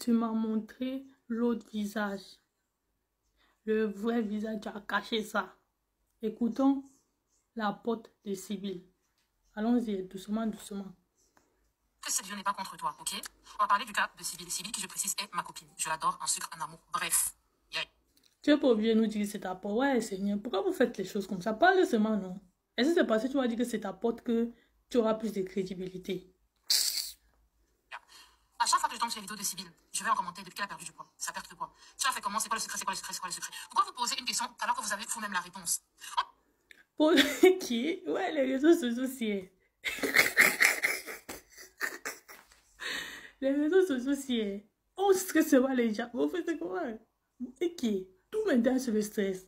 Tu m'as montré l'autre visage. Le vrai visage, tu as caché ça. Écoutons la pote de Sibylle. Allons-y, doucement, doucement. Que cette vidéo n'est pas contre toi, ok? On va parler du cas de Sibylle. Sibylle, qui je précise, est ma copine. Je l'adore, un sucre, un amour. Bref. Yeah. Tu n'es pas obligé de nous dire que c'est ta pote. Ouais, Seigneur, pourquoi vous faites les choses comme ça? Parle seulement, non? Est-ce que c'est parce que tu vas dire que c'est ta pote que tu auras plus de crédibilité? À chaque fois que je tombe sur les vidéos de Sibylle, je vais en commenter depuis qu'elle a perdu du poids. Sa perte de poids. Tu as fait comment? C'est quoi le secret? C'est quoi le secret? C'est quoi le secret? Pourquoi vous posez une question alors que vous avez vous-même la réponse? Pour qui? Ouais, les réseaux sociaux, c'est... Les réseaux sociaux, c'est... On stresse pas les gens. Vous faites comment? Et qui? Tout maintenant sur le stress.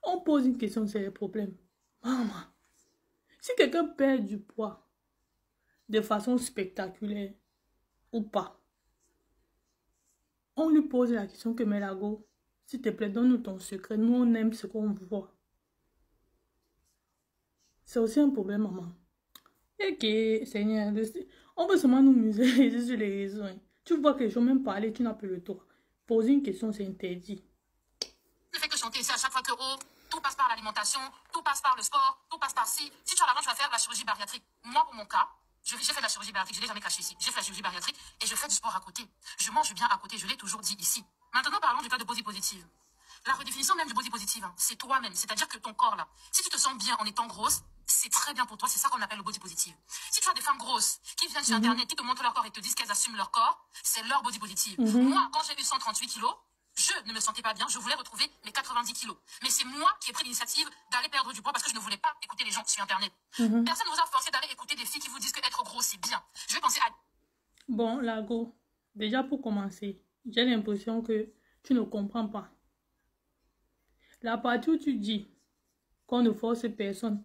On pose une question sur les problèmes. Maman, si quelqu'un perd du poids de façon spectaculaire ou pas, on lui pose la question que Melago, s'il te plaît, donne-nous ton secret. Nous, on aime ce qu'on voit. C'est aussi un problème, maman. Ok, Seigneur, on veut seulement nous muser sur les réseaux. Hein. Tu vois que les gens même parler, tu n'as plus le droit. Poser une question, c'est interdit. Ne fais que chanter ici à chaque fois que tout passe par l'alimentation, tout passe par le sport, tout passe par ci. Si tu as l'argent, tu vas faire la chirurgie bariatrique. Moi, pour mon cas, j'ai fait de la chirurgie bariatrique, je ne l'ai jamais caché ici. J'ai fait la chirurgie bariatrique et je fais du sport à côté. Je mange bien à côté, je l'ai toujours dit ici. Maintenant, parlons du cas de body positive. La redéfinition même du body positive, hein, c'est toi-même. C'est-à-dire que ton corps, là, si tu te sens bien en étant grosse, c'est très bien pour toi. C'est ça qu'on appelle le body positive. Si tu as des femmes grosses qui viennent sur Internet, qui te montrent leur corps et te disent qu'elles assument leur corps, c'est leur body positive. Moi, quand j'ai eu 138 kilos, je ne me sentais pas bien, je voulais retrouver mes 90 kilos. Mais c'est moi qui ai pris l'initiative d'aller perdre du poids parce que je ne voulais pas écouter les gens sur Internet. Personne ne vous a forcé d'aller écouter des filles qui vous disent que être gros, c'est bien. Je vais penser à... Bon, Lago, déjà pour commencer, j'ai l'impression que tu ne comprends pas. La partie où tu dis qu'on ne force personne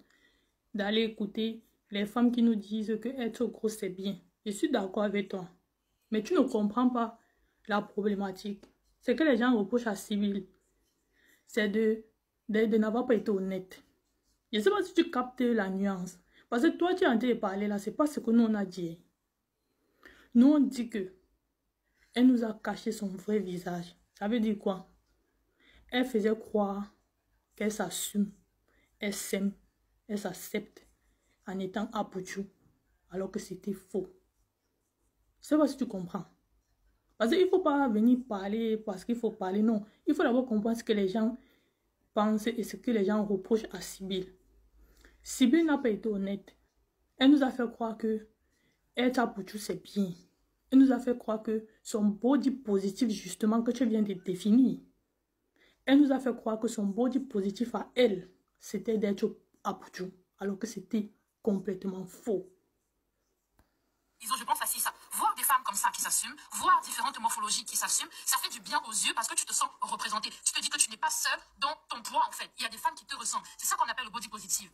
d'aller écouter les femmes qui nous disent que être grosse, c'est bien. Je suis d'accord avec toi. Mais tu ne comprends pas la problématique. C'est que les gens reprochent à Sibylle. C'est de n'avoir pas été honnête. Je ne sais pas si tu captes la nuance. Parce que toi, tu es en train de parler là, c'est pas ce que nous on a dit. Nous, on dit que elle nous a caché son vrai visage. Ça veut dire quoi? Elle faisait croire qu'elle s'assume, elle s'aime, elle s'accepte en étant apouchou, alors que c'était faux. Je sais pas si tu comprends. Parce qu'il ne faut pas venir parler parce qu'il faut parler, non. Il faut d'abord comprendre ce que les gens pensent et ce que les gens reprochent à Sibylle. Sibylle n'a pas été honnête. Elle nous a fait croire que être apouchou, c'est bien. Elle nous a fait croire que son body positif, justement, que tu viens de définir, elle nous a fait croire que son body positif à elle, c'était d'être apouchou, alors que c'était complètement faux. Je pense à ça. Voir des femmes comme ça qui s'assument, voir différentes morphologies qui s'assument, ça fait du bien aux yeux parce que tu te sens représenté. Tu te dis que tu n'es pas seule dans ton poids en fait. Il y a des femmes qui te ressemblent. C'est ça qu'on appelle le body positive.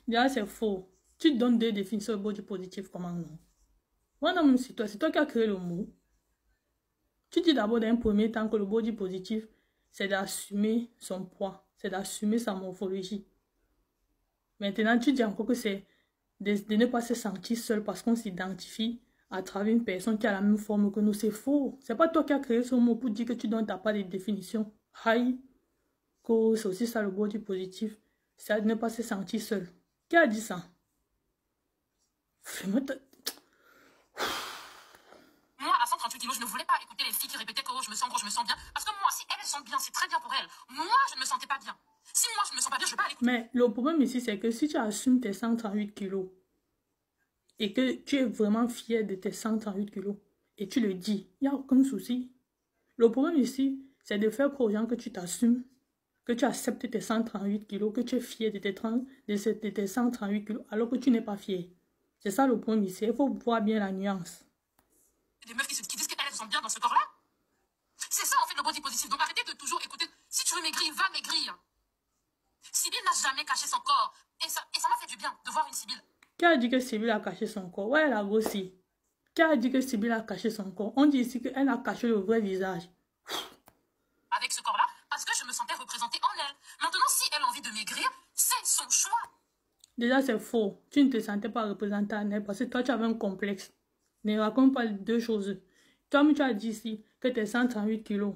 Déjà, c'est faux. Tu donnes deux définitions de body positive, comment non? Moi, non, même c'est toi qui as créé le mot. Tu dis d'abord d'un premier temps que le body positif, c'est d'assumer son poids, c'est d'assumer sa morphologie. Maintenant, tu dis encore que c'est de ne pas se sentir seul parce qu'on s'identifie à travers une personne qui a la même forme que nous. C'est faux. C'est pas toi qui as créé ce mot pour dire que tu donnes ta part de définition. Aïe, que c'est aussi ça le body positif. C'est de ne pas se sentir seul. Qui a dit ça? Moi, à 138 kilos, je ne voulais pas écouter les filles qui répétaient que je me sens gros, je me sens bien. Parce que moi, si elles sont bien, c'est très bien pour elles. Moi, je ne me sentais pas bien. Si moi, je ne me sens pas bien, je ne vais pas aller... Mais le problème ici, c'est que si tu assumes tes 138 kilos et que tu es vraiment fier de tes 138 kilos et tu le dis, il n'y a aucun souci. Le problème ici, c'est de faire croire aux gens que tu t'assumes, que tu acceptes tes 138 kilos, que tu es fier de tes 138 kilos alors que tu n'es pas fier. C'est ça le problème ici. Il faut voir bien la nuance. Des meufs qui disent qu'elles sont bien dans ce corps-là. C'est ça, en fait, le body positif. Donc, arrêtez de toujours écouter. Si tu veux maigrir, va maigrir. Sibylle n'a jamais caché son corps. Et ça m'a fait du bien de voir une Sibylle. Qui a dit que Sibylle a caché son corps? Ouais, elle a grossi. Qui a dit que Sibylle a caché son corps? On dit ici qu'elle a caché le vrai visage. Avec ce corps-là, parce que je me sentais représentée en elle. Maintenant, si elle a envie de maigrir, c'est son choix. Déjà, c'est faux. Tu ne te sentais pas représentée en elle parce que toi, tu avais un complexe. Ne raconte pas deux choses. Toi-même, tu as dit ici que tes 138 kilos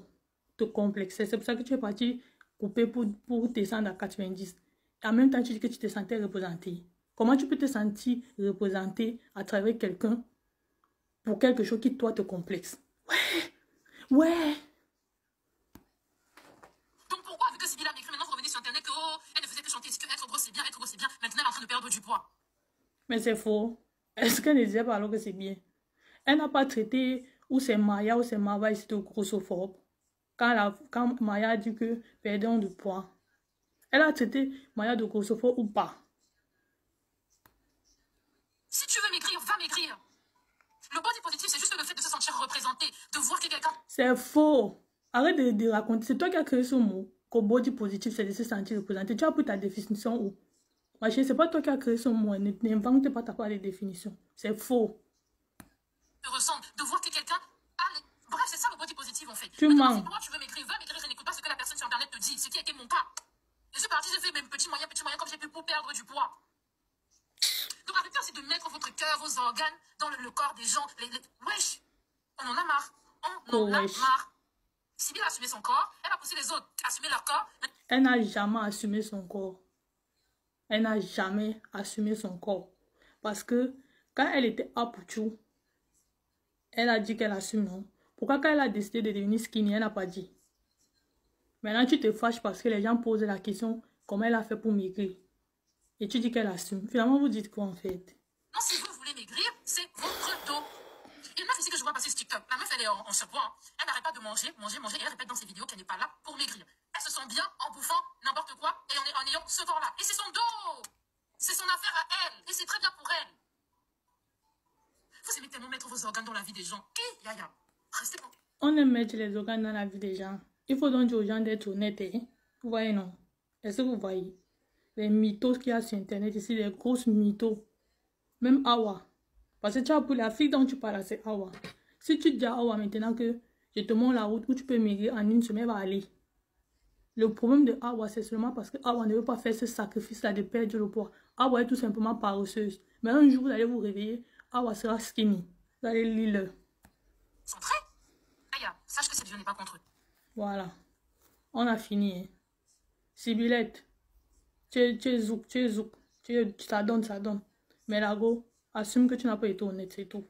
te complexaient. C'est pour ça que tu es parti couper pour descendre à 90. Et en même temps, tu dis que tu te sentais représenté. Comment tu peux te sentir représenté à travers quelqu'un pour quelque chose qui, toi, te complexe? Ouais. Donc pourquoi, vu que Sybilla m'écrit maintenant, vous revenez sur Internet que oh, elle ne faisait que chanter, que être gros c'est bien, maintenant elle est en train de perdre du poids. Mais c'est faux. Est-ce qu'elle ne disait pas alors que c'est bien? Elle n'a pas traité ou c'est Maya ou c'est Mava ici de grossophobe. Quand Maya a dit que perdons de poids. Elle a traité Maya de grossophobe ou pas? Si tu veux maigrir, va maigrir. Le body positif, c'est juste le fait de se sentir représenté, de voir que quelqu'un... C'est faux. Arrête de raconter. C'est toi qui as créé ce mot. Que body positif, c'est de se sentir représenté. Tu as pris ta définition où? Ma chérie, c'est pas toi qui as créé ce mot. N'invente pas ta part de définition. C'est faux. te ressemble, de voir que quelqu'un a les... Bref, c'est ça le body positif en fait. Tu Maintenant, mens. si toi tu veux maigrir, va maigrir, je n'écoute pas ce que la personne sur internet te dit, ce qui a été mon cas. Je suis partie, j'ai fait mes petits moyens comme j'ai pu pour perdre du poids. Donc arrêtez aussi de mettre votre cœur, vos organes dans le corps des gens. Wesh, on en a marre. On en a marre. Sybilla a assumé son corps, elle a poussé les autres à assumer leur corps. Elle n'a jamais assumé son corps. Elle n'a jamais assumé son corps. Parce que quand elle était à Pouchou, elle a dit qu'elle assume, non? Pourquoi quand elle a décidé de devenir skinny, elle n'a pas dit? Maintenant, tu te fâches parce que les gens posent la question comment elle a fait pour maigrir. Et tu dis qu'elle assume. Finalement, vous dites quoi en fait? Non, si vous voulez maigrir, c'est votre dos. Il y a une meuf ici que je vois passer sur TikTok. La meuf, elle est en surpoids. Hein. Elle n'arrête pas de manger. Et elle répète dans ses vidéos qu'elle n'est pas là pour maigrir. Elle se sent bien en bouffant n'importe quoi et en ayant ce corps-là. Et c'est son dos. C'est son affaire à elle. Et c'est très bien pour elle. Vous aimez tellement mettre vos organes dans la vie des gens. Et Yaya, restez bon. On aime mettre les organes dans la vie des gens. Il faut donc dire aux gens d'être honnêtes. Hein? Vous voyez, non? Est-ce que vous voyez? Les mythos qu'il y a sur Internet ici, les grosses mythos. Même Awa. Parce que tu as pour la fille dont tu parles, c'est Awa. Si tu dis à Awa maintenant que je te montre la route où tu peux maigrir en une semaine, elle va aller. Le problème de Awa, c'est seulement parce que Awa ne veut pas faire ce sacrifice-là de perdre le poids. Awa est tout simplement paresseuse. Mais un jour, vous allez vous réveiller, Awa sera skinny. Vous allez lire. Centré. Aya, sache que cette vie n'est pas contre eux. Voilà. On a fini. Hein. Sybillette, tu es zouk. Ça donne. Mais Lago, assume que tu n'as pas été honnête, c'est tout.